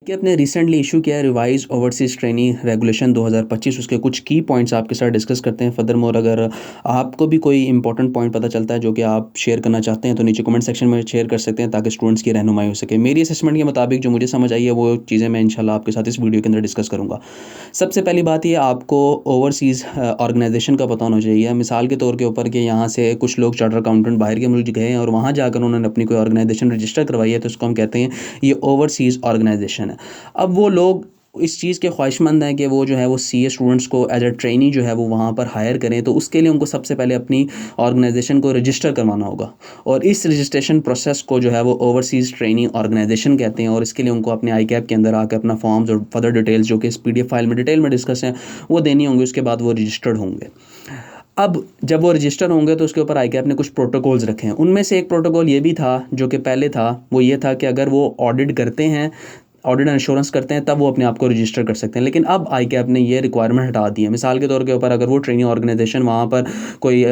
कि आपने recently issue किया है रिवाइज ओवरसीज़ ट्रेनिंग रेगुलेशन 2025, उसके कुछ की पॉइंट्स आपके साथ डिस्कस करते हैं। फर्दरमोर अगर आपको भी कोई इंपॉर्टेंट पॉइंट पता चलता है जो कि आप शेयर करना चाहते हैं तो नीचे कमेंट सेक्शन में शेयर कर सकते हैं ताकि स्टूडेंट्स की रहनुमाई हो सके। मेरी असेसमेंट के मुताबिक जो मुझे समझ आई है वो चीज़ें मैं इंशाल्लाह आपके साथ इस वीडियो के अंदर डिस्कस करूँगा। सबसे पहली बात ये, आपको ओवरसीज़ ऑर्गेनाइजेशन का पता होना चाहिए। मिसाल के तौर के ऊपर कि यहाँ से कुछ लोग चार्टर अकाउंटेंट बाहर के मुल्क गए हैं और वहाँ जाकर उन्होंने अपनी कोई ऑर्गेनाइजेशन रजिस्टर करवाई है, तो उसको हम कहते हैं ये ओवरसीज़ ऑर्गेनाइजेशन है। अब वो लोग इस चीज़ के ख्वाहिशमंद हैं कि वो जो है वो सीए स्टूडेंट्स को एज अ ट्रेनी जो है वो वहाँ पर हायर करें, तो उसके लिए उनको सबसे पहले अपनी ऑर्गेनाइजेशन को रजिस्टर करवाना होगा। और इस रजिस्ट्रेशन प्रोसेस को जो है वो ओवरसीज़ ट्रेनिंग ऑर्गेनाइजेशन कहते हैं। और इसके लिए उनको अपने आई कैप के अंदर आकर अपना फॉर्म्स और फर्दर डिटेल्स जो कि इस पीडीएफ फाइल में डिटेल में डिस्कस हैं वो देनी होंगी। उसके बाद वो रजिस्टर्ड होंगे। अब जब वो रजिस्टर होंगे तो उसके ऊपर आईकैप ने कुछ प्रोटोकॉल्स रखे हैं। उनमें से एक प्रोटोकॉल ये भी था जो कि पहले था, वो ये था कि अगर वो ऑडिट करते हैं, ऑडिट एंड इंश्योरेंस करते हैं, तब वो अपने आप को रजिस्टर कर सकते हैं। लेकिन अब आईकैप ने ये रिक्वायरमेंट हटा दी है। मिसाल के तौर के ऊपर अगर वो ट्रेनिंग ऑर्गेनाइजेशन वहाँ पर कोई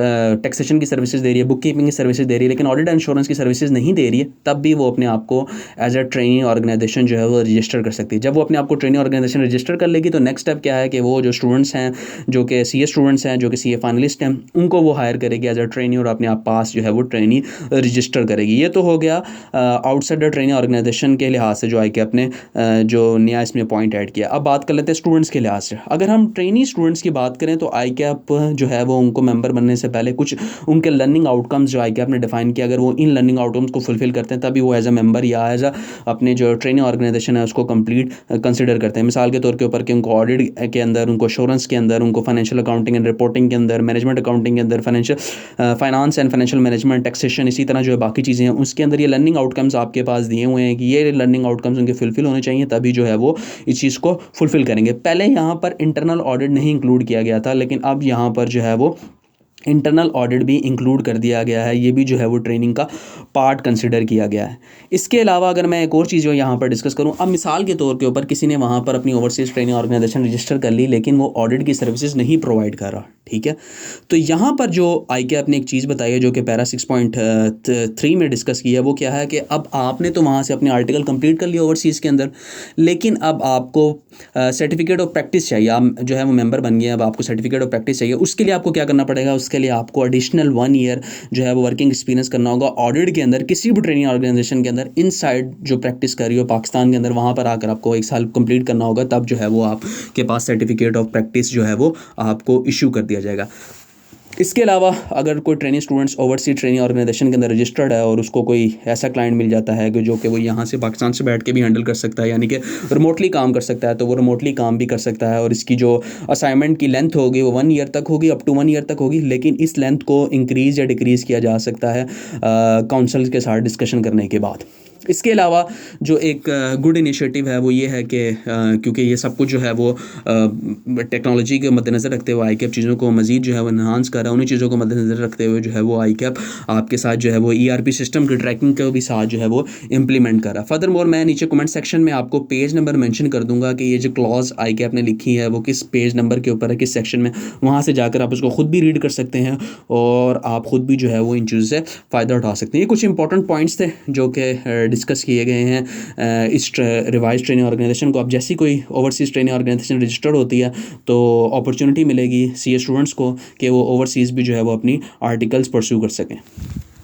टैक्सेशन की सर्विसेज दे रही है, बुक कीपिंग की सर्विसेज दे रही है, लेकिन ऑडिट एंड इंश्योरेंस की सर्विसेज नहीं दे रही है, तब भी वो अपने आप को एज अ ट्रेनिंग ऑर्गेनाइजेशन जो है वो रजिस्टर कर सकती है। जब वो अपने आप को ट्रेनिंग ऑर्गेनाइजेशन रजिस्टर कर लेगी तो नेक्स्ट स्टेप क्या है कि वो जो स्टूडेंट्स हैं, जो कि सीए स्टूडेंट्स हैं, जो कि सीए फाइनलिस्ट हैं, उनको वो हायर करेगी एज अ ट्रेनी और अपने आप पास जो है वो ट्रेनी रजिस्टर करेगी। ये तो हो गया आउटसाइड द ट्रेनिंग ऑर्गेनाइजेशन के लिहाज से जो आई के अपने जो नया इसमें पॉइंट ऐड किया। अब बात कर लेते हैं स्टूडेंट्स के लिहाज से। अगर हम ट्रेनी स्टूडेंट्स की बात करें तो आई कैप जो है वो उनको मेंबर बनने से पहले कुछ उनके लर्निंग आउटकम्स जो आई कैप ने डिफाइन किया, अगर वो इन लर्निंग आउटकम्स को फुलफिल करते हैं तभी वो एज अ मेंबर या एज अ अपने जो ट्रेनिंग ऑर्गेनाइजेशन है उसको कंप्लीट कंसिडर करते हैं। मिसाल के तौर के ऊपर कि उनको ऑडिट के अंदर, उनको एश्योरेंस के अंदर, उनको फाइनेंशियल अकाउंटिंग एंड रिपोर्टिंग के अंदर, मैनेजमेंट अकाउंटिंग के अंदर, finance and financial management, taxation, इसी तरह जो है बाकी चीज़ें हैं उसके अंदर ये लर्निंग आउटकम्स आपके पास दिए हुए हैं कि ये लर्निंग आउटकम्स उनके फुलफिल होने चाहिए, तभी जो है वो इस चीज़ को फुलफिल करेंगे। पहले यहाँ पर इंटरनल ऑडिट नहीं इंक्लूड किया गया था, लेकिन अब यहाँ पर जो है वो इंटरनल ऑडिट भी इंक्लूड कर दिया गया है। ये भी जो है वो ट्रेनिंग का पार्ट कंसिडर किया गया है। इसके अलावा अगर मैं एक और चीज़ जो यहाँ पर डिस्कस करूँ, अब मिसाल के तौर के ऊपर किसी ने वहाँ पर अपनी ओवरसीज़ ट्रेनिंग ऑर्गेनाइजेशन रजिस्टर कर ली लेकिन वो ऑडिट की सर्विसेज नहीं प्रोवाइड कर रहा, ठीक है। तो यहाँ पर जो आई के अपने एक चीज़ बताई है जो कि पैरा 6.3 में डिस्कस की है, वो क्या है कि अब आपने तो वहाँ से अपने आर्टिकल कंप्लीट कर लिया ओवरसीज़ के अंदर, लेकिन अब आपको सर्टिफिकेट ऑफ प्रैक्टिस चाहिए। आप जो है वो मेंबर बन गए, अब आपको सर्टिफिकेट ऑफ प्रैक्टिस चाहिए। उसके लिए आपको क्या करना पड़ेगा? उसके लिए आपको एडिशनल 1 ईयर जो है वो वर्किंग एक्सपीरियंस करना होगा ऑडिट के अंदर, किसी भी ट्रेनिंग ऑर्गेनाइजेशन के अंदर, इनसाइड जो प्रैक्टिस कर रही हो पाकिस्तान के अंदर, वहाँ पर आकर आपको 1 साल कंप्लीट करना होगा। तब जो है वो आपके पास सर्टिफिकेट ऑफ प्रैक्टिस जो है वो आपको इशू कर दिया जाएगा। इसके अलावा अगर कोई training students overseas training organisation के अंदर रजिस्टर्ड है और उसको कोई ऐसा क्लाइंट मिल जाता है कि जो कि वो यहाँ से पाकिस्तान से बैठ के भी हैंडल कर सकता है, यानी कि रिमोटली काम कर सकता है, तो वो रिमोटली काम भी कर सकता है। और इसकी जो असाइनमेंट की लेंथ होगी वो 1 ईयर तक होगी, अप टू 1 ईयर तक होगी, लेकिन इस लेंथ को इंक्रीज़ या डिक्रीज़ किया जा सकता है काउंसिल के साथ डिस्कशन करने के बाद। इसके अलावा जो एक गुड इनिशिएटिव है वो ये है कि क्योंकि ये सब कुछ जो है वो टेक्नोलॉजी के मद्देनज़र रखते हुए आई कैप चीज़ों को मज़ीद जो है वो इन्हांस कर रहा है। उन्हीं चीज़ों को मद्देनज़र रखते हुए जो है वो आई कैप आपके साथ जो है वो ईआरपी सिस्टम की ट्रैकिंग को भी साथ जो है वो इम्प्लीमेंट कर रहा है। फर्दर मोर मैं नीचे कमेंट सेक्शन में आपको पेज नंबर मेंशन कर दूंगा कि ये जो क्लॉज आई कैप ने लिखी है वो किस पेज नंबर के ऊपर है, किस सेक्शन में। वहाँ से जाकर आप उसको खुद भी रीड कर सकते हैं और आप खुद भी जो है वो इन चीज़ों से फ़ायदा उठा सकते हैं। ये कुछ इंपॉर्टेंट पॉइंट्स थे जो कि डिस्कस किए गए हैं इस रिवाइज ट्रेनिंग ऑर्गेनाइजेशन को। अब जैसी कोई ओवरसीज़ ट्रेनिंग ऑर्गेनाइजेशन रजिस्टर्ड होती है तो अपॉर्चुनिटी मिलेगी सीए स्टूडेंट्स को कि वो ओवरसीज़ भी जो है वो अपनी आर्टिकल्स परस्यू कर सकें।